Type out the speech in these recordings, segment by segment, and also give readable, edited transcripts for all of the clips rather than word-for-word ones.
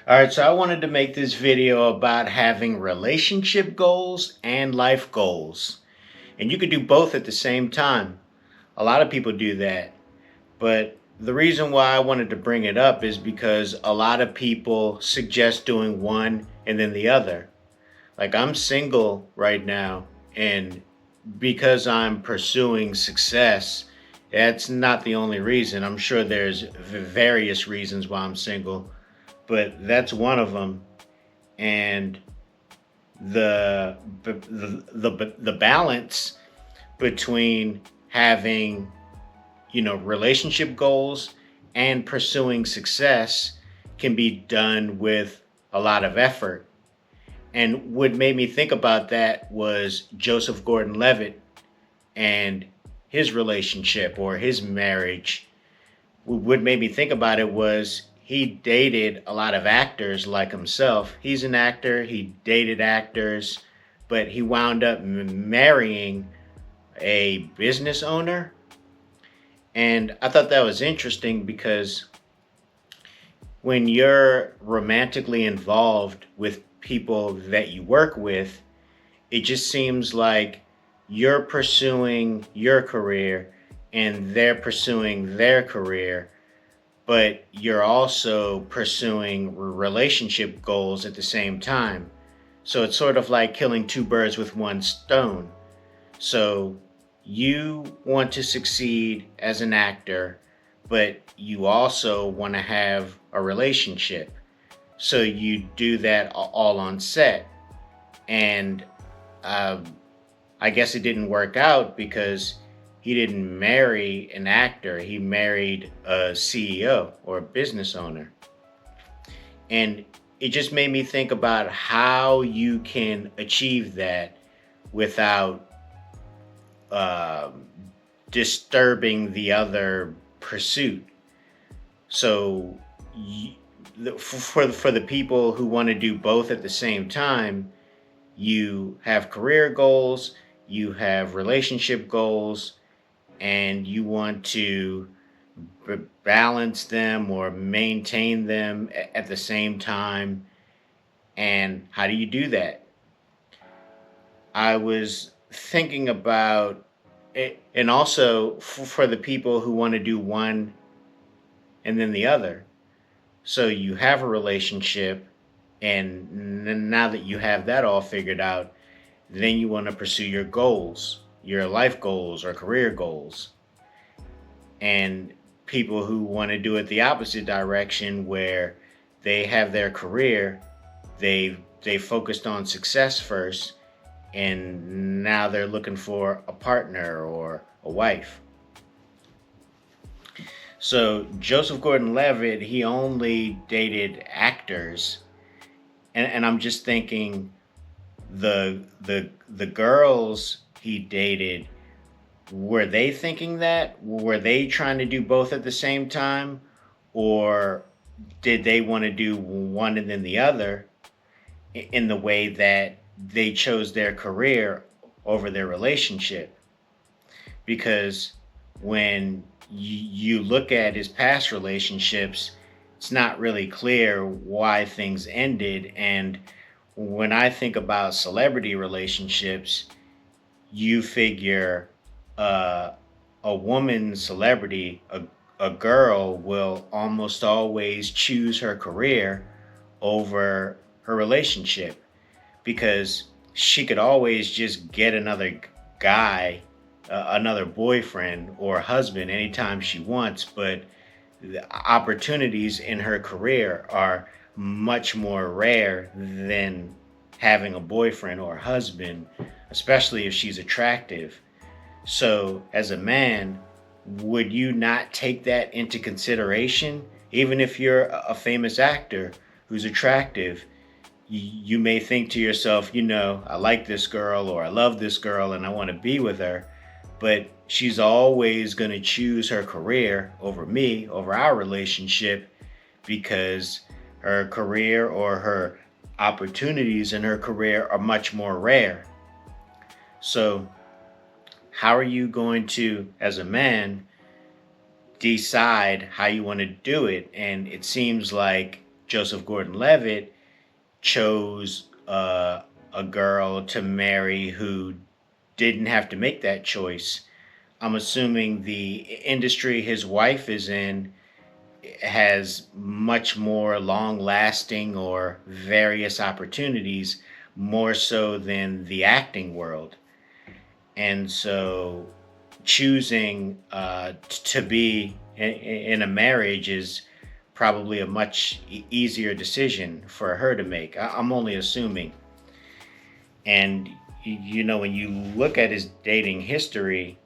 All right, so I wanted to make this video about having relationship goals and life goals. And you could do both at the same time. A lot of people do that. But the reason why I wanted to bring it up is because a lot of people suggest doing one and then the other. Like I'm single right now, and because I'm pursuing success, that's not the only reason. I'm sure there's various reasons why I'm single, but that's one of them. And the balance between having relationship goals and pursuing success can be done with a lot of effort. And what made me think about that was Joseph Gordon Levitt and his relationship or his marriage. What made me think about it was he dated a lot of actors like himself. He's an actor, he dated actors, but he wound up marrying a business owner. And I thought that was interesting because when you're romantically involved with people that you work with, it just seems like you're pursuing your career and they're pursuing their career, but you're also pursuing relationship goals at the same time. So it's sort of like killing two birds with one stone. So you want to succeed as an actor, but you also want to have a relationship. So you do that all on set. And uh, I guess it didn't work out because he didn't marry an actor. He married a CEO or a business owner. And it just made me think about how you can achieve that without um, disturbing the other pursuit. So, for the people who want to do both at the same time, you have career goals, you have relationship goals, and you want to balance them or maintain them at the same time. And how do you do that? I was thinking about it, and also for the people who want to do one and then the other. So you have a relationship, and now that you have that all figured out, then you want to pursue your goals, your life goals or career goals. And people who want to do it the opposite direction, where they have their career, they focused on success first, and now they're looking for a partner or a wife. So Joseph Gordon-Levitt, he only dated actors, and I'm just thinking the girls he dated, were they thinking that? Were they trying to do both at the same time, or did they want to do one and then the other in the way that they chose their career over their relationship? Because when you look at his past relationships, it's not really clear why things ended. And when I think about celebrity relationships, you figure uh, a woman celebrity, a girl will almost always choose her career over her relationship because she could always just get another guy, another boyfriend or husband anytime she wants. But the opportunities in her career are much more rare than having a boyfriend or husband, especially if she's attractive. So, as a man, would you not take that into consideration? Even if you're a famous actor who's attractive, you may think to yourself, I like this girl or I love this girl and I want to be with her, but she's always going to choose her career over me, over our relationship, because her career or her opportunities in her career are much more rare. So, how are you going to, as a man, decide how you want to do it? And it seems like Joseph Gordon Levitt chose a girl to marry who didn't have to make that choice. I'm assuming the industry his wife is in has much more long lasting or various opportunities, more so than the acting world. And so choosing to be in a marriage is probably a much easier decision for her to make. I'm only assuming. And, when you look at his dating history,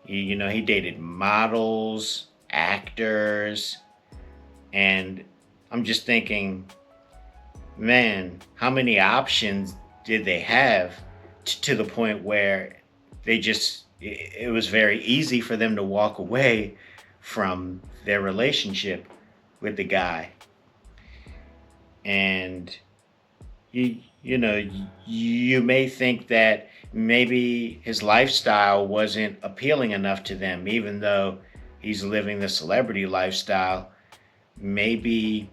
he dated models, actors, and I'm just thinking, man, how many options did they have to the point where it was very easy for them to walk away from their relationship with the guy. And you may think that maybe his lifestyle wasn't appealing enough to them, even though he's living the celebrity lifestyle. Maybe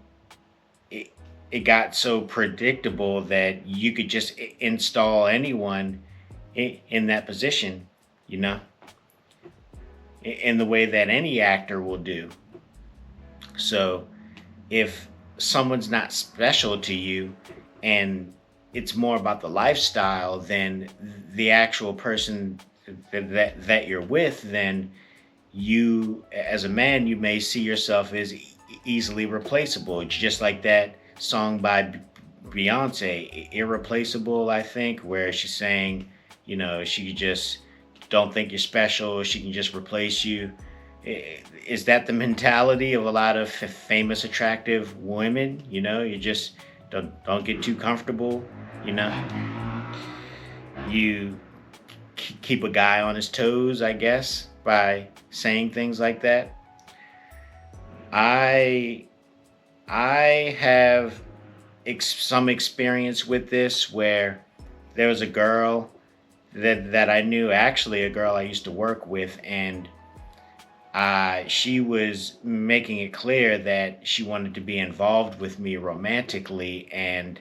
it got so predictable that you could just install anyone in that position, in the way that any actor will do. So if someone's not special to you and it's more about the lifestyle than the actual person that you're with, then you, as a man, you may see yourself as easily replaceable. It's just like that song by Beyonce, Irreplaceable, I think, where she's saying, she just don't think you're special. She can just replace you. Is that the mentality of a lot of famous, attractive women? You just don't get too comfortable. You keep a guy on his toes, I guess, by saying things like that. I have some experience with this, where there was a girl that I knew, actually a girl I used to work with, and she was making it clear that she wanted to be involved with me romantically, and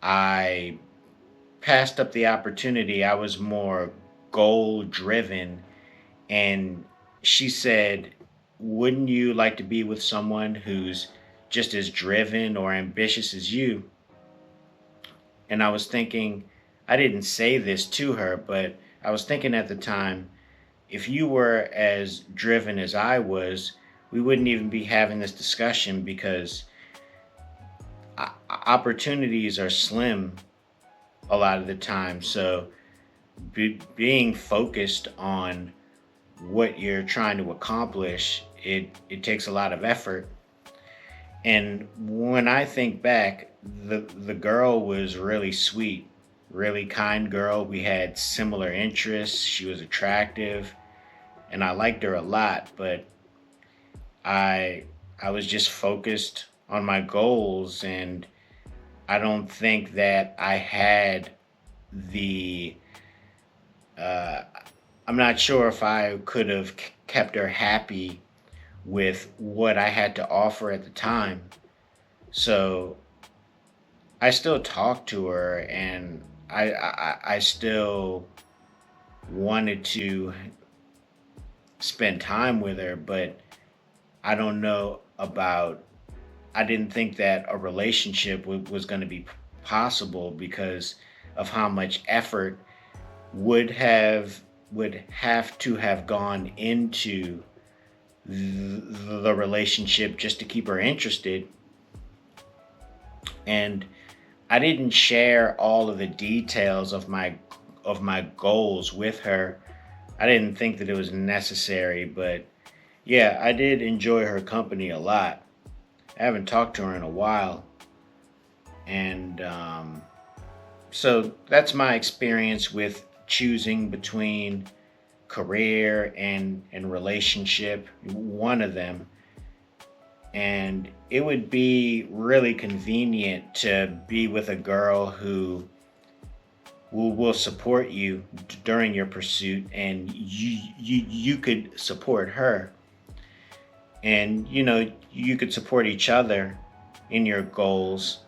I passed up the opportunity. I was more goal driven, and she said, "Wouldn't you like to be with someone who's just as driven or ambitious as you?" And I was thinking, I didn't say this to her, but I was thinking at the time, if you were as driven as I was, we wouldn't even be having this discussion, because opportunities are slim a lot of the time. So being focused on what you're trying to accomplish, it takes a lot of effort. And when I think back, the girl was really sweet, really kind girl. We had similar interests. She was attractive, and I liked her a lot. But I was just focused on my goals, and I don't think that I had the. I'm not sure if I could have kept her happy with what I had to offer at the time. So I still talked to her, and I still wanted to spend time with her, but I don't know about. I didn't think that a relationship was going to be possible, because of how much effort would have to have gone into the relationship just to keep her interested. And I didn't share all of the details of my goals with her. I didn't think that it was necessary, but yeah, I did enjoy her company a lot. I haven't talked to her in a while. And so that's my experience with choosing between career and relationship, one of them. And it would be really convenient to be with a girl who will support you during your pursuit, and you could support her, and you could support each other in your goals,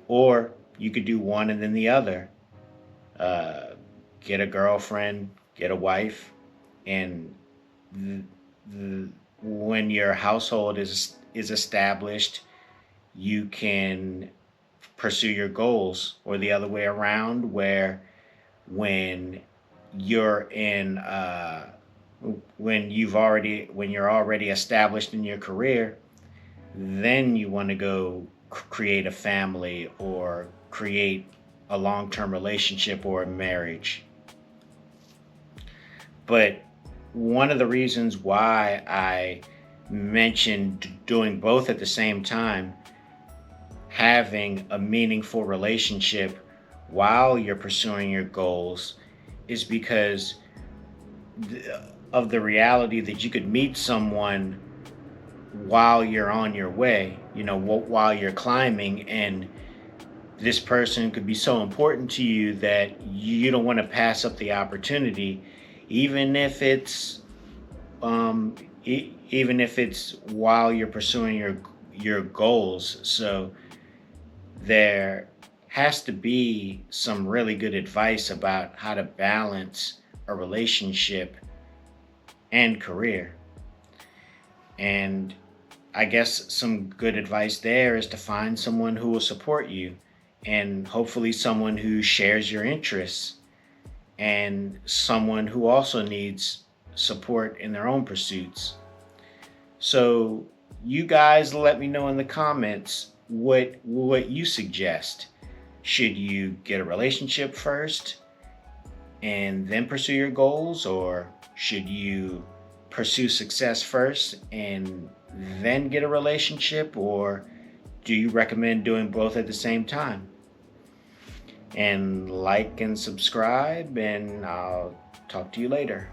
or you could do one and then the other. Uh, get a girlfriend, get a wife, and the, when your household is established, you can pursue your goals, or the other way around, where when you're in when you're already established in your career, then you want to go create a family or create a long-term relationship or a marriage. But one of the reasons why I mentioned doing both at the same time, having a meaningful relationship while you're pursuing your goals, is because of the reality that you could meet someone while you're on your way, while you're climbing, and this person could be so important to you that you don't want to pass up the opportunity, even if it's even if it's while you're pursuing your goals. So there has to be some really good advice about how to balance a relationship and career. And I guess some good advice there is to find someone who will support you, and hopefully someone who shares your interests, and someone who also needs support in their own pursuits. So you guys let me know in the comments what you suggest. Should you get a relationship first and then pursue your goals, or should you pursue success first and then get a relationship, or do you recommend doing both at the same time? And like and subscribe, and I'll talk to you later.